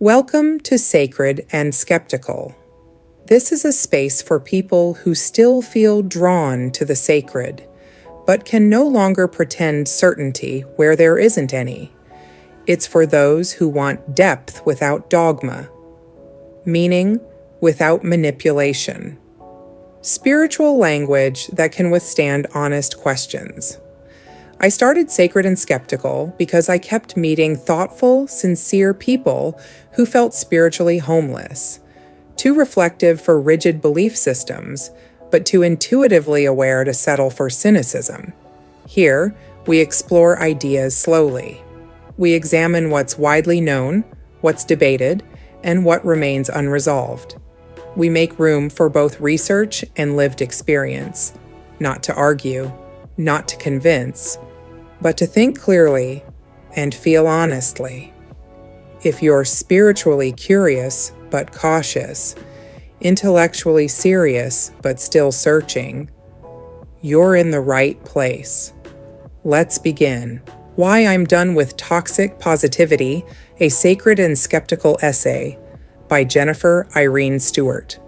Welcome to Sacred and Skeptical. This is a space for people who still feel drawn to the sacred, but can no longer pretend certainty where there isn't any. It's for those who want depth without dogma, meaning without manipulation, spiritual language that can withstand honest questions. I started Sacred and Skeptical because I kept meeting thoughtful, sincere people who felt spiritually homeless, too reflective for rigid belief systems, but too intuitively aware to settle for cynicism. Here, we explore ideas slowly. We examine what's widely known, what's debated, and what remains unresolved. We make room for both research and lived experience, not to argue, not to convince, but to think clearly and feel honestly. If you're spiritually curious but cautious, intellectually serious but still searching, you're in the right place. Let's begin. Why I'm Done with Toxic Positivity, a Sacred and Skeptical essay by Jennifer Irene Stewart.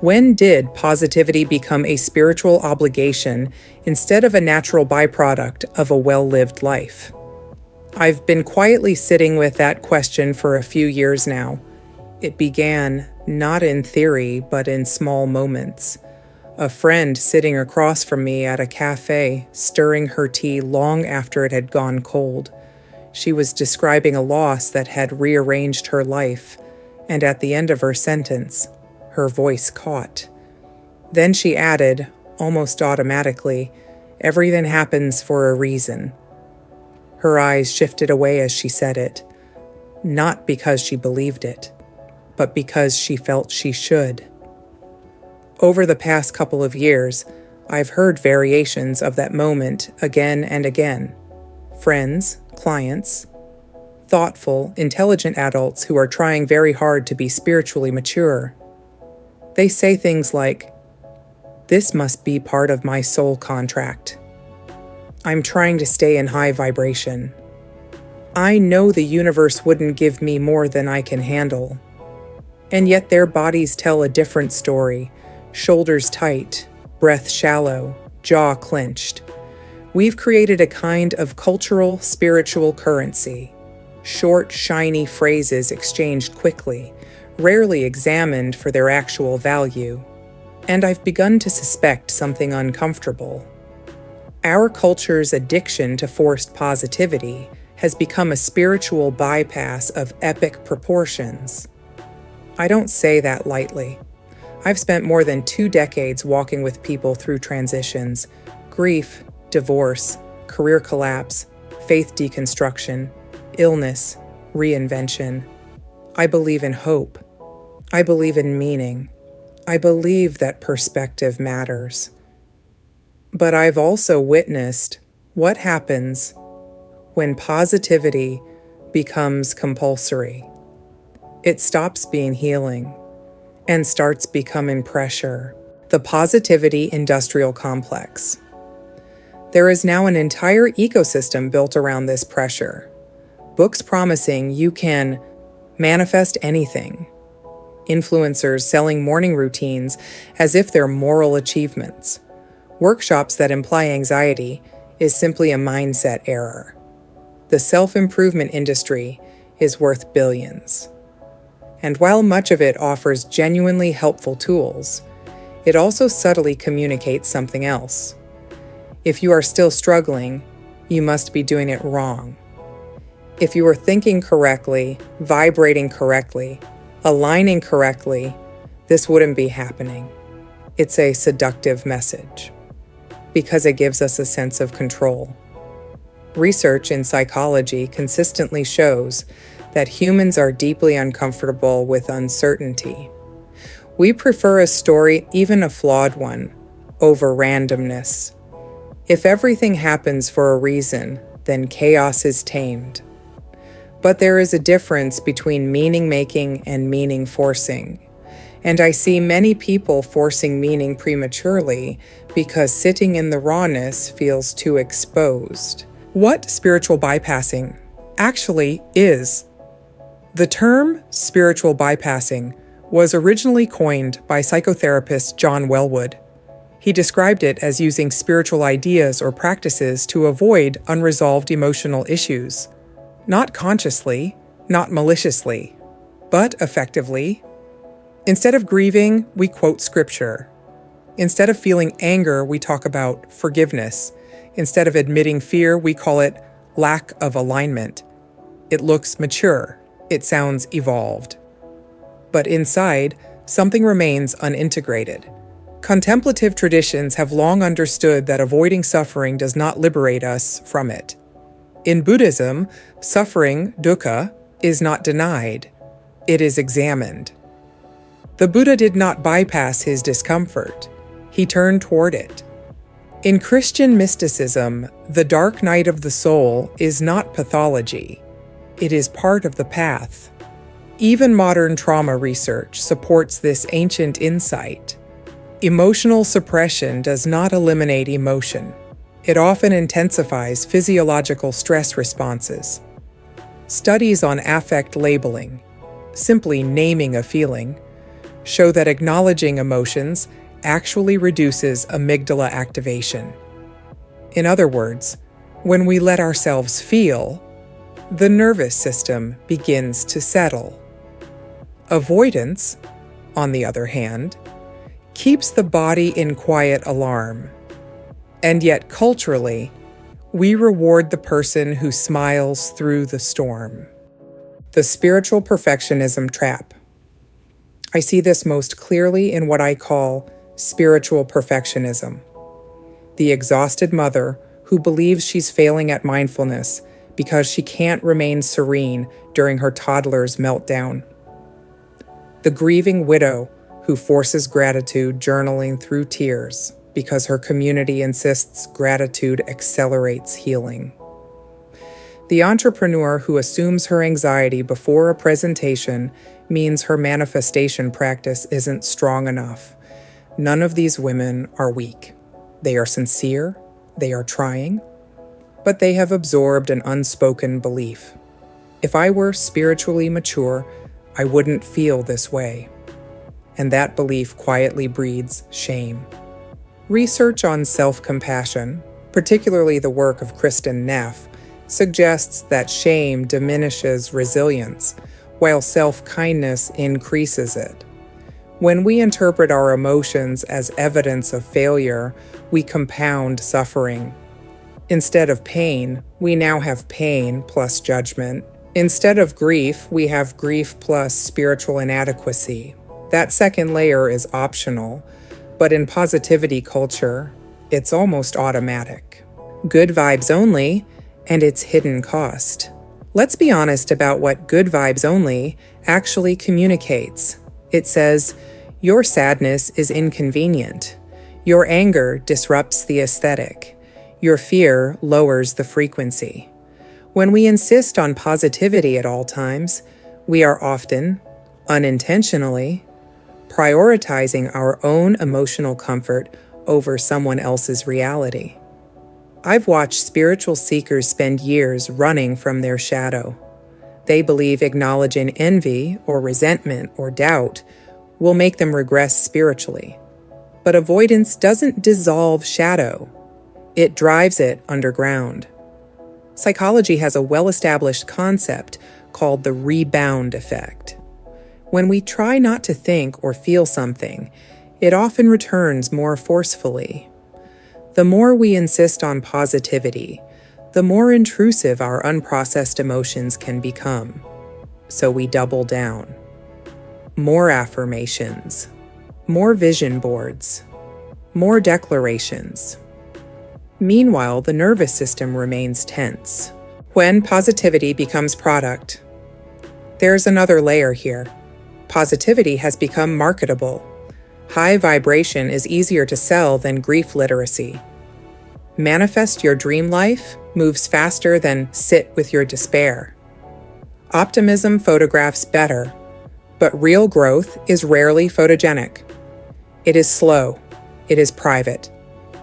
When did positivity become a spiritual obligation instead of a natural byproduct of a well-lived life? I've been quietly sitting with that question for a few years now. It began not in theory, but in small moments. A friend sitting across from me at a cafe, stirring her tea long after it had gone cold. She was describing a loss that had rearranged her life, and at the end of her sentence, her voice caught. Then she added, almost automatically, "Everything happens for a reason." Her eyes shifted away as she said it, not because she believed it, but because she felt she should. Over the past couple of years, I've heard variations of that moment again and again. Friends, clients, thoughtful, intelligent adults who are trying very hard to be spiritually mature. They say things like, "This must be part of my soul contract. I'm trying to stay in high vibration. I know the universe wouldn't give me more than I can handle." And yet their bodies tell a different story, shoulders tight, breath shallow, jaw clenched. We've created a kind of cultural, spiritual currency. Short, shiny phrases exchanged quickly, rarely examined for their actual value. And I've begun to suspect something uncomfortable. Our culture's addiction to forced positivity has become a spiritual bypass of epic proportions. I don't say that lightly. I've spent more than 2 decades walking with people through transitions, grief, divorce, career collapse, faith deconstruction, illness, reinvention. I believe in hope. I believe in meaning. I believe that perspective matters. But I've also witnessed what happens when positivity becomes compulsory. It stops being healing and starts becoming pressure. The positivity industrial complex. There is now an entire ecosystem built around this pressure. Books promising you can manifest anything. Influencers selling morning routines as if they're moral achievements. Workshops that imply anxiety is simply a mindset error. The self-improvement industry is worth billions. And while much of it offers genuinely helpful tools, it also subtly communicates something else. If you are still struggling, you must be doing it wrong. If you are thinking correctly, vibrating correctly, aligning correctly, this wouldn't be happening. It's a seductive message because it gives us a sense of control. Research in psychology consistently shows that humans are deeply uncomfortable with uncertainty. We prefer a story, even a flawed one, over randomness. If everything happens for a reason, then chaos is tamed. But there is a difference between meaning-making and meaning-forcing. And I see many people forcing meaning prematurely because sitting in the rawness feels too exposed. What spiritual bypassing actually is? The term spiritual bypassing was originally coined by psychotherapist John Wellwood. He described it as using spiritual ideas or practices to avoid unresolved emotional issues, not consciously, not maliciously, but effectively. Instead of grieving, we quote scripture. Instead of feeling anger, we talk about forgiveness. Instead of admitting fear, we call it lack of alignment. It looks mature. It sounds evolved. But inside, something remains unintegrated. Contemplative traditions have long understood that avoiding suffering does not liberate us from it. In Buddhism, suffering, dukkha, is not denied. It is examined. The Buddha did not bypass his discomfort. He turned toward it. In Christian mysticism, the dark night of the soul is not pathology. It is part of the path. Even modern trauma research supports this ancient insight. Emotional suppression does not eliminate emotion. It often intensifies physiological stress responses. Studies on affect labeling, simply naming a feeling, show that acknowledging emotions actually reduces amygdala activation. In other words, when we let ourselves feel, the nervous system begins to settle. Avoidance, on the other hand, keeps the body in quiet alarm. And yet culturally, we reward the person who smiles through the storm. The spiritual perfectionism trap. I see this most clearly in what I call spiritual perfectionism. The exhausted mother who believes she's failing at mindfulness because she can't remain serene during her toddler's meltdown. The grieving widow who forces gratitude journaling through tears because her community insists gratitude accelerates healing. The entrepreneur who assumes her anxiety before a presentation means her manifestation practice isn't strong enough. None of these women are weak. They are sincere, they are trying, but they have absorbed an unspoken belief. If I were spiritually mature, I wouldn't feel this way. And that belief quietly breeds shame. Research on self-compassion, particularly the work of Kristin Neff, suggests that shame diminishes resilience, while self-kindness increases it. When we interpret our emotions as evidence of failure, we compound suffering. Instead of pain, we now have pain plus judgment. Instead of grief, we have grief plus spiritual inadequacy. That second layer is optional, but in positivity culture, it's almost automatic. Good vibes only, and its hidden cost. Let's be honest about what good vibes only actually communicates. It says, your sadness is inconvenient. Your anger disrupts the aesthetic. Your fear lowers the frequency. When we insist on positivity at all times, we are often, unintentionally, prioritizing our own emotional comfort over someone else's reality. I've watched spiritual seekers spend years running from their shadow. They believe acknowledging envy or resentment or doubt will make them regress spiritually. But avoidance doesn't dissolve shadow. It drives it underground. Psychology has a well-established concept called the rebound effect. When we try not to think or feel something, it often returns more forcefully. The more we insist on positivity, the more intrusive our unprocessed emotions can become. So we double down. More affirmations, more vision boards, more declarations. Meanwhile, the nervous system remains tense. When positivity becomes product, there's another layer here. Positivity has become marketable. High vibration is easier to sell than grief literacy. Manifest your dream life moves faster than sit with your despair. Optimism photographs better, but real growth is rarely photogenic. It is slow, it is private,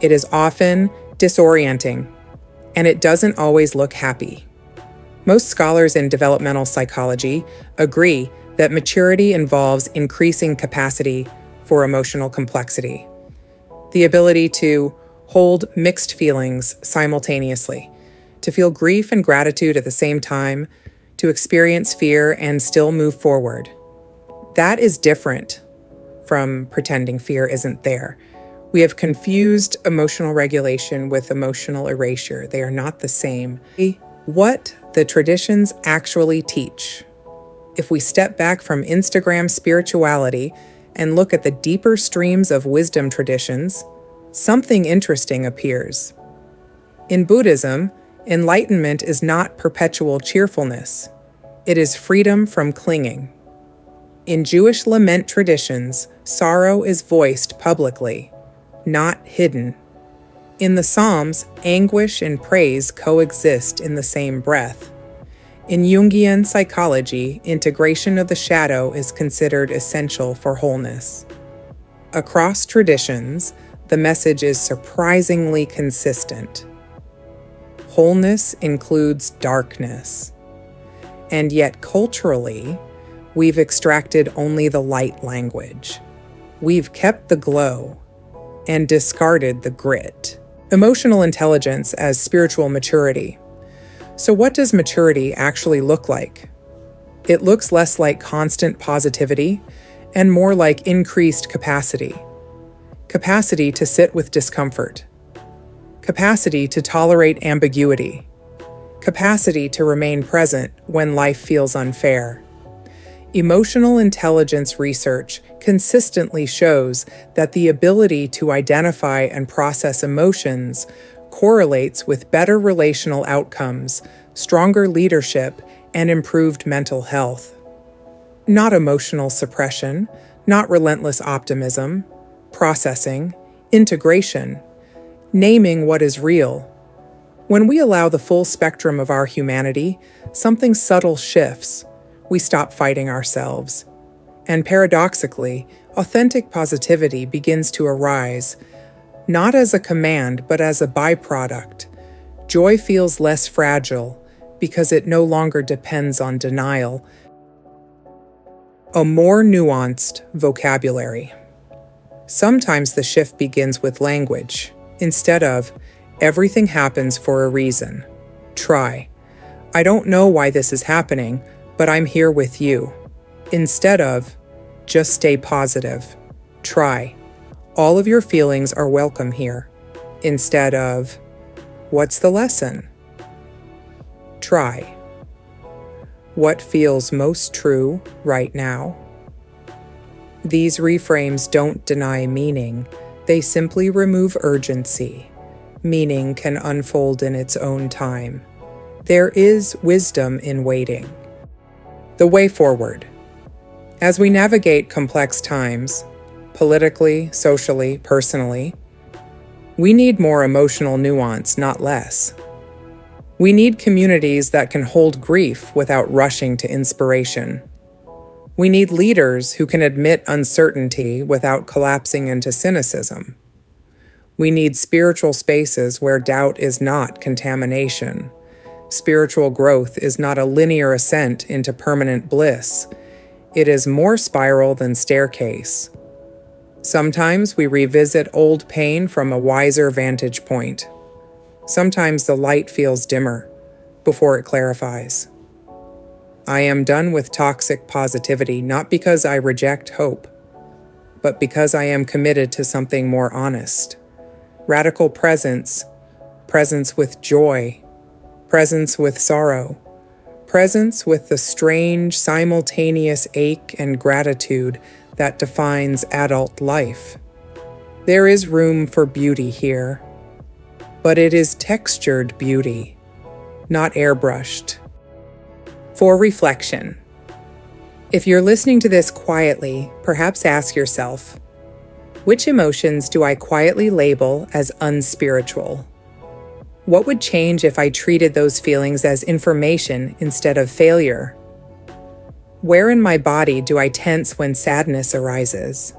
it is often disorienting, and it doesn't always look happy. Most scholars in developmental psychology agree that maturity involves increasing capacity for emotional complexity, the ability to hold mixed feelings simultaneously, to feel grief and gratitude at the same time, to experience fear and still move forward. That is different from pretending fear isn't there. We have confused emotional regulation with emotional erasure. They are not the same. What the traditions actually teach. If we step back from Instagram spirituality and look at the deeper streams of wisdom traditions, something interesting appears. In Buddhism, enlightenment is not perpetual cheerfulness. It is freedom from clinging. In Jewish lament traditions, sorrow is voiced publicly, not hidden. In the Psalms, anguish and praise coexist in the same breath. In Jungian psychology, integration of the shadow is considered essential for wholeness. Across traditions, the message is surprisingly consistent. Wholeness includes darkness. And yet culturally, we've extracted only the light language. We've kept the glow and discarded the grit. Emotional intelligence as spiritual maturity. So what does maturity actually look like? It looks less like constant positivity and more like increased capacity. Capacity to sit with discomfort. Capacity to tolerate ambiguity. Capacity to remain present when life feels unfair. Emotional intelligence research consistently shows that the ability to identify and process emotions correlates with better relational outcomes, stronger leadership, and improved mental health. Not emotional suppression, not relentless optimism, processing, integration, naming what is real. When we allow the full spectrum of our humanity, something subtle shifts. We stop fighting ourselves. And paradoxically, authentic positivity begins to arise, not as a command, but as a byproduct. Joy feels less fragile because it no longer depends on denial. A more nuanced vocabulary. Sometimes the shift begins with language. Instead of, everything happens for a reason. Try, I don't know why this is happening, but I'm here with you. Instead of, just stay positive. Try, all of your feelings are welcome here. Instead of, what's the lesson? Try, what feels most true right now? These reframes don't deny meaning, they simply remove urgency. Meaning can unfold in its own time. There is wisdom in waiting. The way forward. As we navigate complex times, politically, socially, personally, we need more emotional nuance, not less. We need communities that can hold grief without rushing to inspiration. We need leaders who can admit uncertainty without collapsing into cynicism. We need spiritual spaces where doubt is not contamination. Spiritual growth is not a linear ascent into permanent bliss. It is more spiral than staircase. Sometimes we revisit old pain from a wiser vantage point. Sometimes the light feels dimmer before it clarifies. I am done with toxic positivity, not because I reject hope, but because I am committed to something more honest. Radical presence, presence with joy, presence with sorrow, presence with the strange simultaneous ache and gratitude that defines adult life. There is room for beauty here, but it is textured beauty, not airbrushed. For reflection. If you're listening to this quietly, perhaps ask yourself, which emotions do I quietly label as unspiritual? What would change if I treated those feelings as information instead of failure? Where in my body do I tense when sadness arises?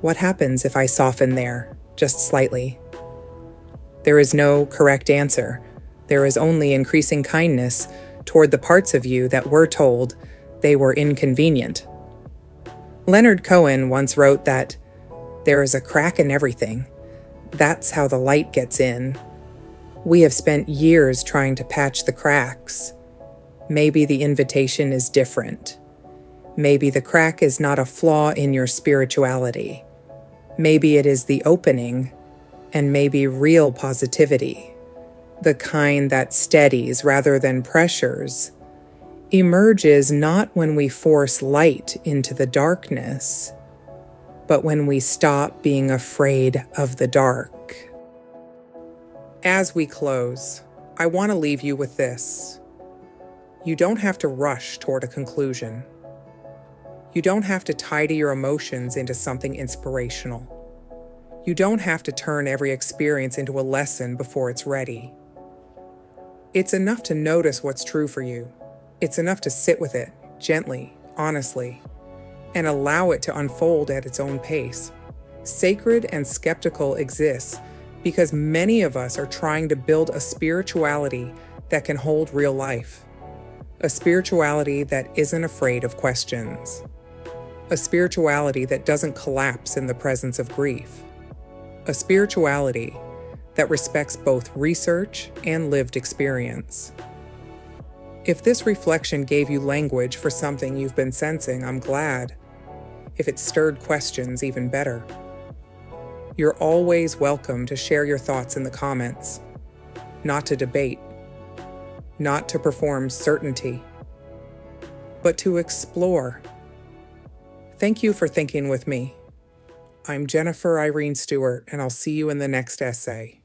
What happens if I soften there, just slightly? There is no correct answer. There is only increasing kindness toward the parts of you that were told they were inconvenient. Leonard Cohen once wrote that there is a crack in everything. That's how the light gets in. We have spent years trying to patch the cracks. Maybe the invitation is different. Maybe the crack is not a flaw in your spirituality. Maybe it is the opening, and maybe real positivity, the kind that steadies rather than pressures, emerges not when we force light into the darkness, but when we stop being afraid of the dark. As we close, I want to leave you with this. You don't have to rush toward a conclusion. You don't have to tidy your emotions into something inspirational. You don't have to turn every experience into a lesson before it's ready. It's enough to notice what's true for you. It's enough to sit with it, gently, honestly, and allow it to unfold at its own pace. Sacred and skeptical exists because many of us are trying to build a spirituality that can hold real life. A spirituality that isn't afraid of questions. A spirituality that doesn't collapse in the presence of grief. A spirituality that respects both research and lived experience. If this reflection gave you language for something you've been sensing, I'm glad. If it stirred questions, even better. You're always welcome to share your thoughts in the comments. Not to debate. Not to perform certainty. But to explore. Thank you for thinking with me. I'm Jennifer Irene Stewart, and I'll see you in the next essay.